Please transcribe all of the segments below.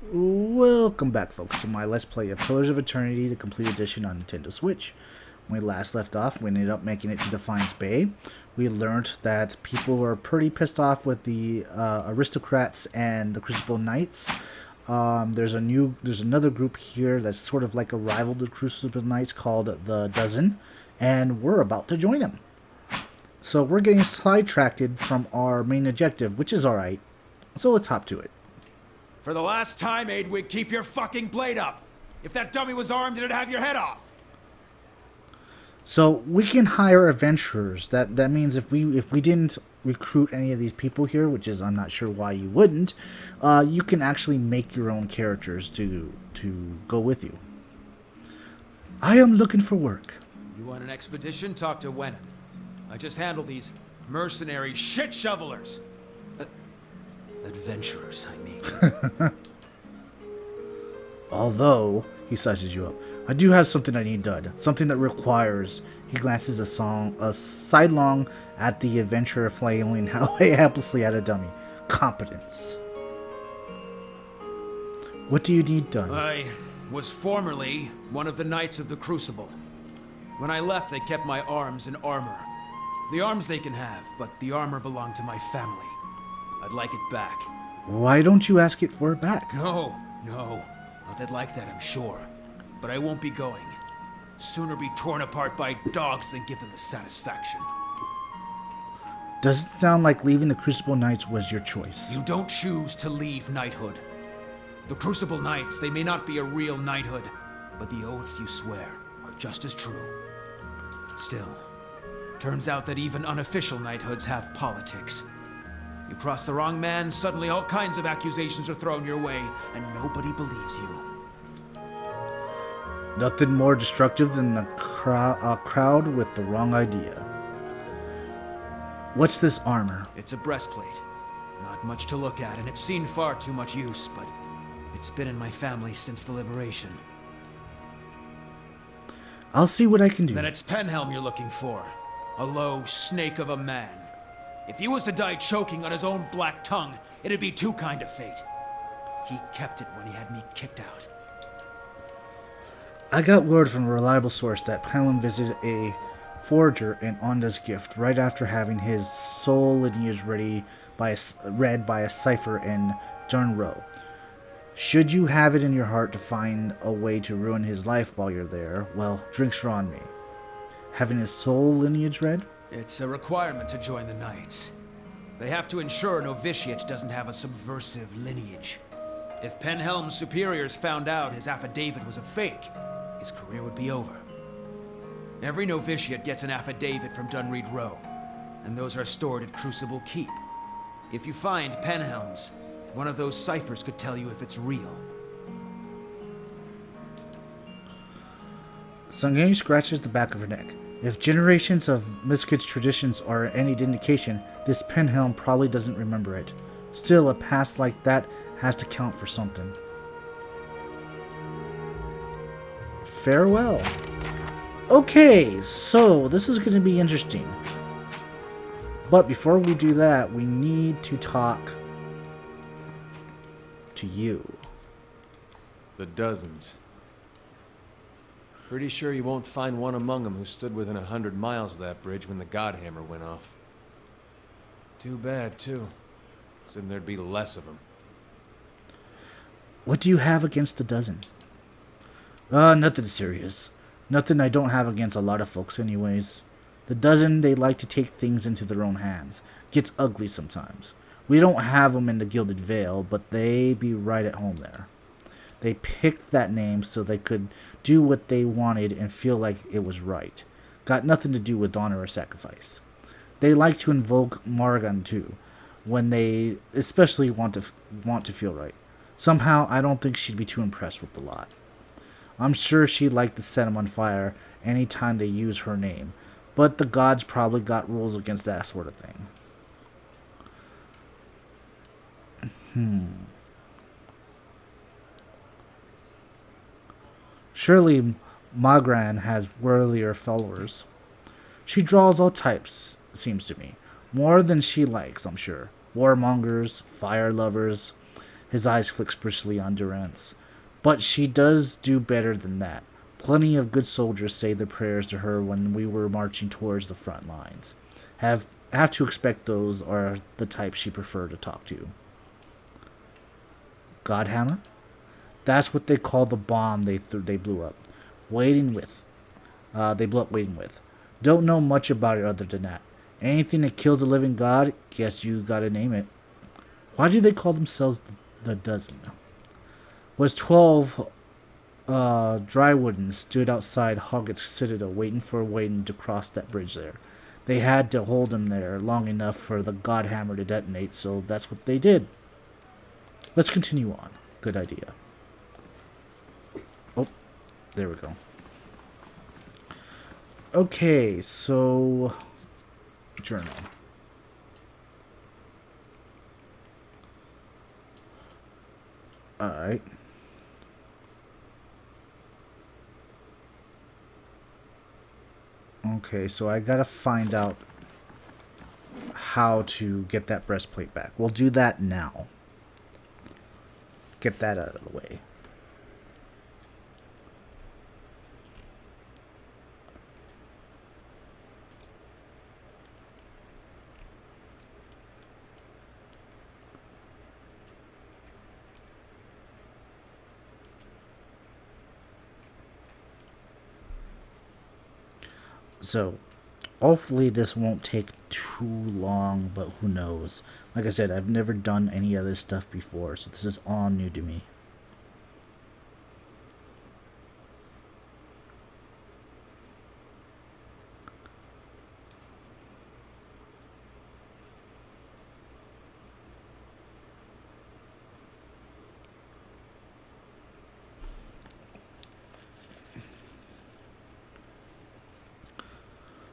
Welcome back, folks, to my Let's Play of Pillars of Eternity, the complete edition on Nintendo Switch. When we last left off, we ended up making it to Defiance Bay. We learned that people were pretty pissed off with the aristocrats and the Crucible Knights. There's another group here that's sort of like a rival to the Crucible Knights called the Dozen, and we're about to join them. So we're getting sidetracked from our main objective, which is alright. So let's hop to it. For the last time, Aidwig, keep your fucking blade up! If that dummy was armed, it'd have your head off! So we can hire adventurers. That means if we didn't recruit any of these people here, which is I'm not sure why you wouldn't, you can actually make your own characters to go with you. I am looking for work. You want an expedition? Talk to Wenham. I just handle these mercenary shit shovelers. Adventurers, I mean. Although, he sizes you up, I do have something I need done. Something that requires... He glances sidelong at the adventurer flailing away helplessly at a dummy. Competence. What do you need done? I was formerly one of the Knights of the Crucible. When I left, they kept my arms and armor. The arms they can have, but the armor belonged to my family. I'd like it back. Why don't you ask it for it back? No. Well, they'd like that, I'm sure. But I won't be going. Sooner be torn apart by dogs than give them the satisfaction. Doesn't sound like leaving the Crucible Knights was your choice. You don't choose to leave knighthood. The Crucible Knights, they may not be a real knighthood, but the oaths you swear are just as true. Still, turns out that even unofficial knighthoods have politics. You cross the wrong man, suddenly all kinds of accusations are thrown your way, and nobody believes you. Nothing more destructive than a crowd with the wrong idea. What's this armor? It's a breastplate. Not much to look at, and it's seen far too much use, but it's been in my family since the liberation. I'll see what I can do. Then it's Penhelm you're looking for. A low snake of a man. If he was to die choking on his own black tongue, it'd be too kind a fate. He kept it when he had me kicked out. I got word from a reliable source that Penhelm visited a forger in Onda's gift right after having his soul lineage read by a cipher in Durnrow. Should you have it in your heart to find a way to ruin his life while you're there, well, drinks are on me. Having his soul lineage read? It's a requirement to join the Knights. They have to ensure a novitiate doesn't have a subversive lineage. If Penhelm's superiors found out his affidavit was a fake, his career would be over. Every novitiate gets an affidavit from Dunreed Row, and those are stored at Crucible Keep. If you find Penhelm's, one of those ciphers could tell you if it's real. Sungani scratches the back of her neck. If generations of Miskit's traditions are any indication, this Penhelm probably doesn't remember it. Still, a past like that has to count for something. Farewell. Okay, so this is going to be interesting. But before we do that, we need to talk to you. The Dozens. Pretty sure you won't find one among them who stood within 100 miles of that bridge when the Godhammer went off. Too bad, too. Said there'd be less of them. What do you have against the Dozen? Nothing serious. Nothing I don't have against a lot of folks anyways. The Dozen, they like to take things into their own hands. Gets ugly sometimes. We don't have them in the Gilded Vale, but they be right at home there. They picked that name so they could do what they wanted and feel like it was right. Got nothing to do with honor or sacrifice. They like to invoke Margan too, when they especially want to feel right. Somehow, I don't think she'd be too impressed with the lot. I'm sure she'd like to set them on fire anytime they use her name, but the gods probably got rules against that sort of thing. Surely Magran has worthier followers. She draws all types, seems to me. More than she likes, I'm sure. Warmongers, fire lovers, His eyes flick briskly on Durance. But she does do better than that. Plenty of good soldiers say their prayers to her when we were marching towards the front lines. Have to expect those are the types she preferred to talk to. Godhammer? That's what they call the bomb they blew up. Waiting with. They blew up waiting with. Don't know much about it other than that. Anything that kills a living god, guess you gotta name it. Why do they call themselves the dozen? Was 12 Drywoodens stood outside Hoggett's Citadel waiting for Wayne to cross that bridge there. They had to hold him there long enough for the Godhammer to detonate, so that's what they did. Let's continue on. Good idea. Oh, there we go. Okay, so... journal. Alright. Okay, so I gotta find out how to get that breastplate back. We'll do that now. Get that out of the way. So, hopefully this won't take too long, but who knows. Like I said, I've never done any of this stuff before, so this is all new to me.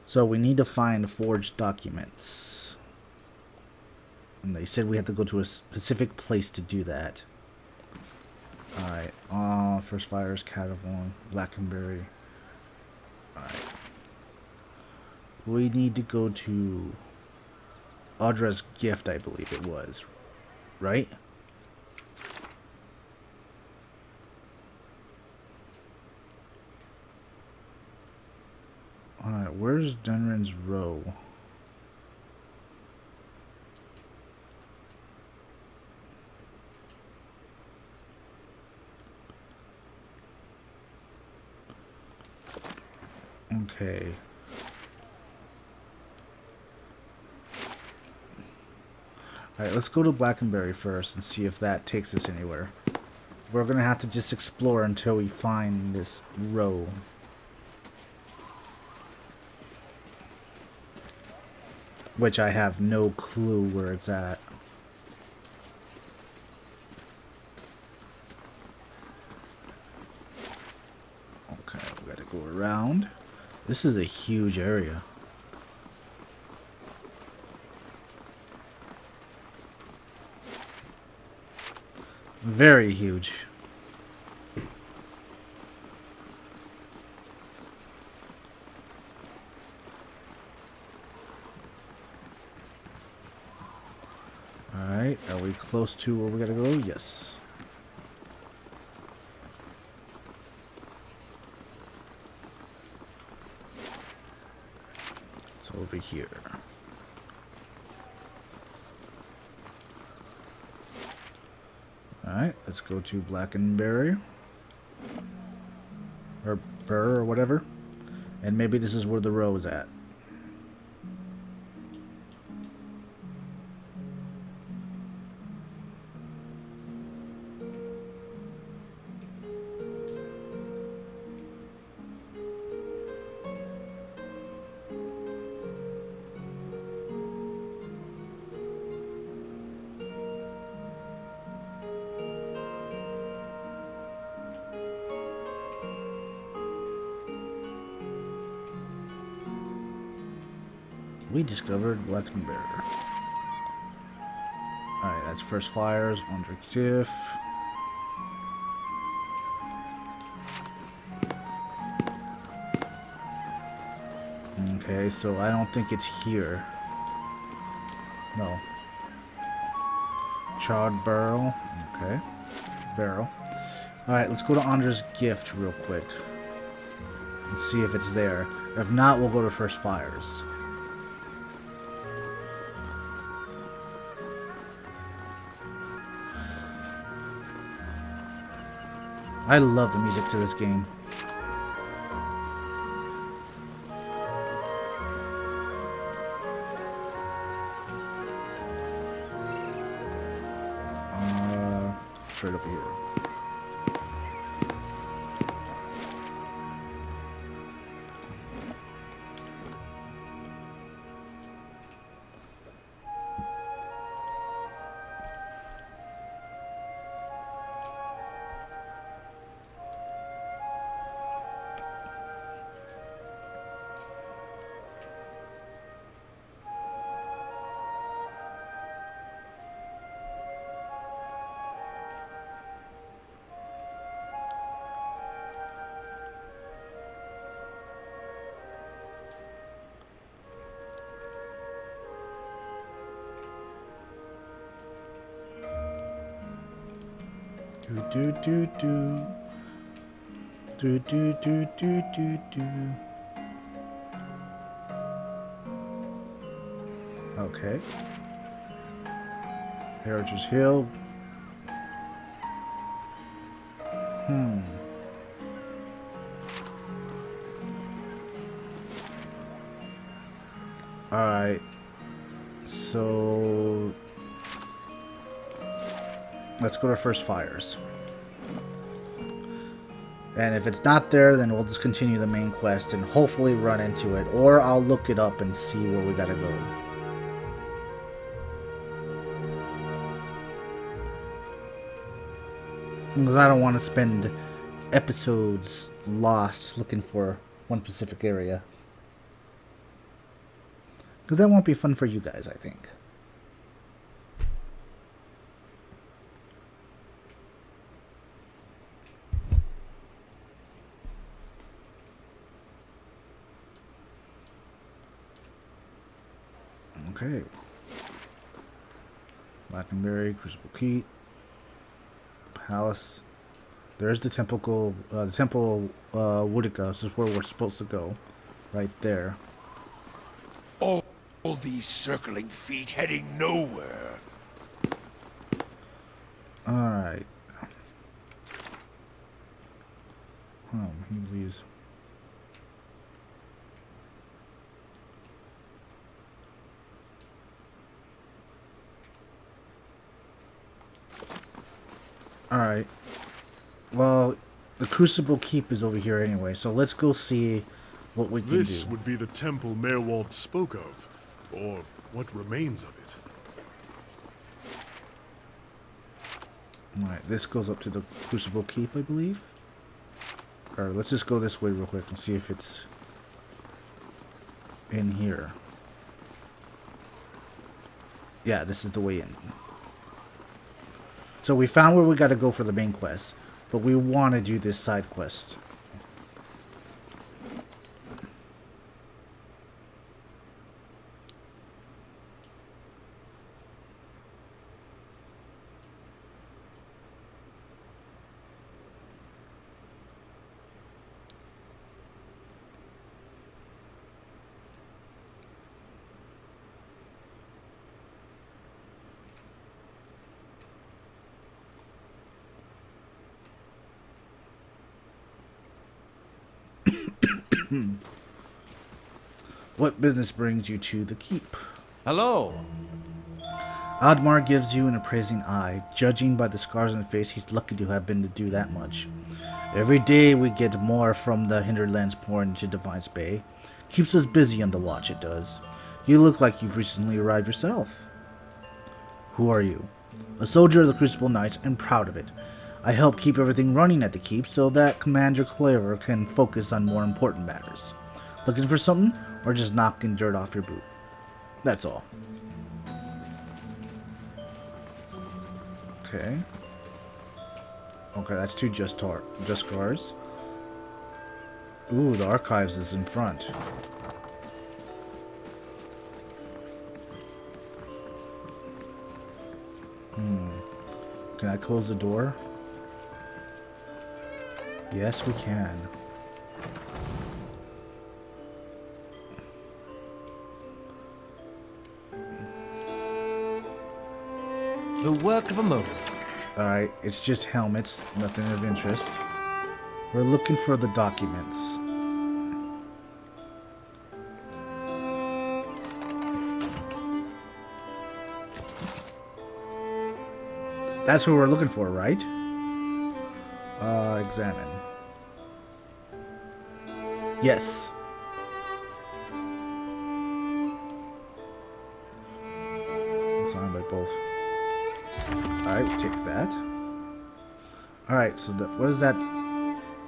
So we need to find forged documents. And they said we have to go to a specific place to do that. Alright. First fires, Catavon, Blackenberry. Alright. We need to go to Audra's gift, I believe it was. Right? Alright, where's Dunran's row? Okay. Alright, let's go to Blackenberry first and see if that takes us anywhere. We're gonna have to just explore until we find this row. Which I have no clue where it's at. Okay, we gotta go around. This is a huge area. Very huge. Alright, are we close to where we gotta go? Yes. It's over here. Alright, let's go to Blackenberry. Or Burr or whatever. And maybe this is where the row is at. We discovered Blackenberry. Alright, that's first fires, Ondrick Jiff. Okay, so I don't think it's here. No. Charred barrel. Okay. Barrel. Alright, let's go to Andra's gift real quick. And see if it's there. If not, we'll go to First Fires. I love the music to this game. Straight over here. Do do do do do do do do do. Okay. Heritage Hill. Alright. So let's go to First Fires. And if it's not there, then we'll just continue the main quest and hopefully run into it. Or I'll look it up and see where we gotta go. Because I don't want to spend episodes lost looking for one specific area. Because that won't be fun for you guys, I think. Okay. Blackenberry, Crucible Keep, Palace. There's the Temple. The Temple Woodica. This is where we're supposed to go, right there. All these circling feet heading nowhere. All right. Oh, he leaves. Alright. Well, the Crucible Keep is over here anyway, so let's go see what we can do. This would be the temple Merwald spoke of, or what remains of it. Alright, this goes up to the Crucible Keep, I believe. Alright, let's just go this way real quick and see if it's in here. Yeah, this is the way in. So we found where we gotta go for the main quest, but we want to do this side quest. What business brings you to the keep? Hello. Admar gives you an appraising eye. Judging by the scars on the face, he's lucky to have been to do that much. Every day we get more from the hinterlands pouring into Devine's Bay. Keeps us busy on the watch, it does. You look like you've recently arrived yourself. Who are you? A soldier of the Crucible Knights, and proud of it. I help keep everything running at the keep so that Commander Claver can focus on more important matters. Looking for something, or just knocking dirt off your boot? That's all. Okay. Okay, that's two just scars. Ooh, the archives is in front. Can I close the door? Yes, we can. The work of a moment. Alright, it's just helmets, nothing of interest. We're looking for the documents. That's who we're looking for, right? Examine. Yes. Signed by both. Alright, we take that. Alright, so what does that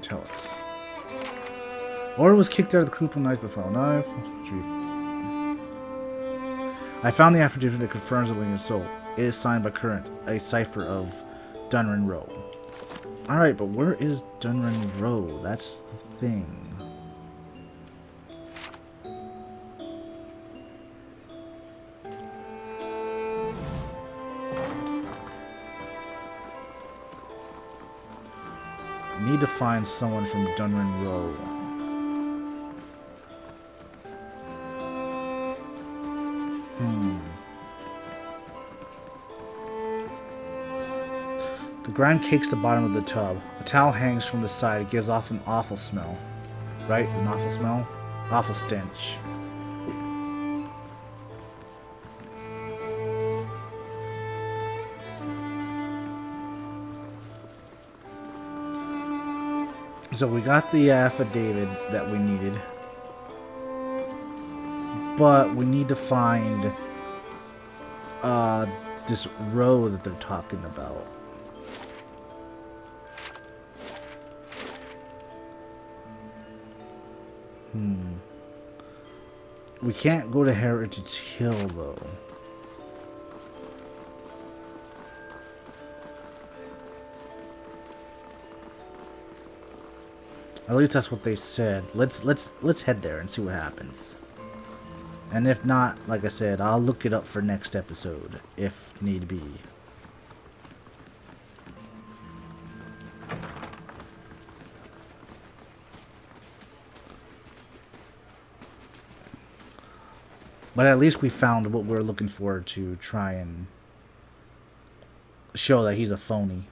tell us? Order was kicked out of the crew from knife by foul knife. I found the affidavit that confirms the lineage soul. It is signed by Current, a cipher of Dunran Row. Alright, but where is Dunran Row? That's the thing. Need to find someone from Dunran Row. The grime cakes the bottom of the tub. A towel hangs from the side. It gives off an awful smell. Right? An awful smell? Awful stench. So we got the affidavit that we needed. But we need to find this row that they're talking about. We can't go to Heritage Hill, though. At least that's what they said. Let's head there and see what happens. And if not, like I said, I'll look it up for next episode, if need be. But at least we found what we're looking for to try and show that he's a phony.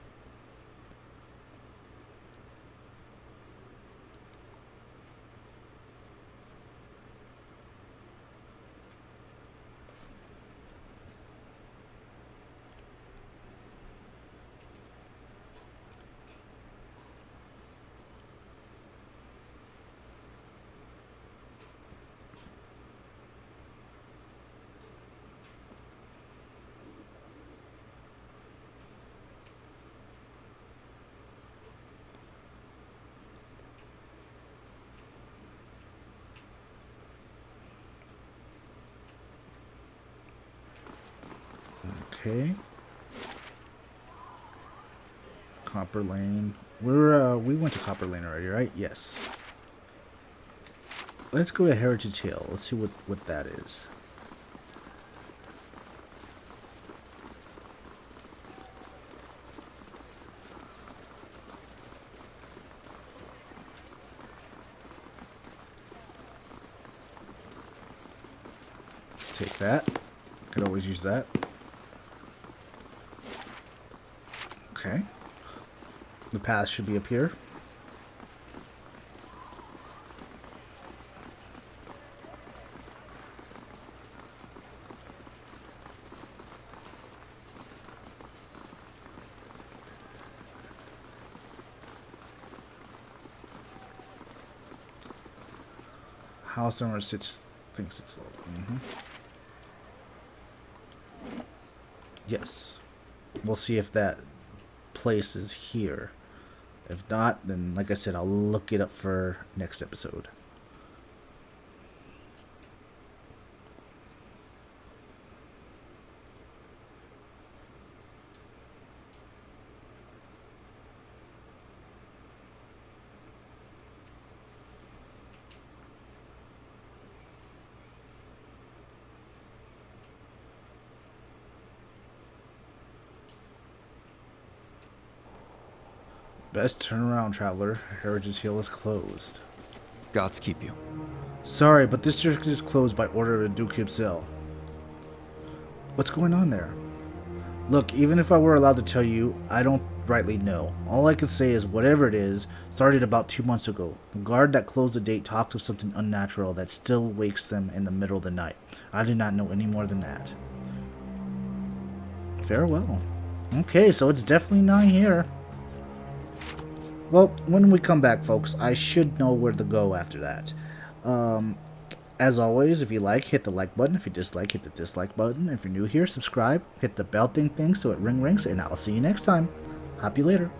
Okay. Copper Lane. We went to Copper Lane already, right? Yes. Let's go to Heritage Hill. Let's see what that is. Take that. Could always use that. Okay. The path should be up here. House owner thinks it's low. Yes. We'll see if that place is here. If not, then like I said, I'll look it up for next episode. Best turn around, traveler. Heritage Hill is closed. Gods keep you. Sorry, but this district is closed by order of the Duke himself. What's going on there? Look, even if I were allowed to tell you, I don't rightly know. All I can say is whatever it is started about 2 months ago. The guard that closed the gate talks of something unnatural that still wakes them in the middle of the night. I do not know any more than that. Farewell. Okay, so it's definitely not here. Well, when we come back, folks, I should know where to go after that. As always, if you like, hit the like button. If you dislike, hit the dislike button. If you're new here, subscribe. Hit the bell thing so it rings, and I'll see you next time. Happy later.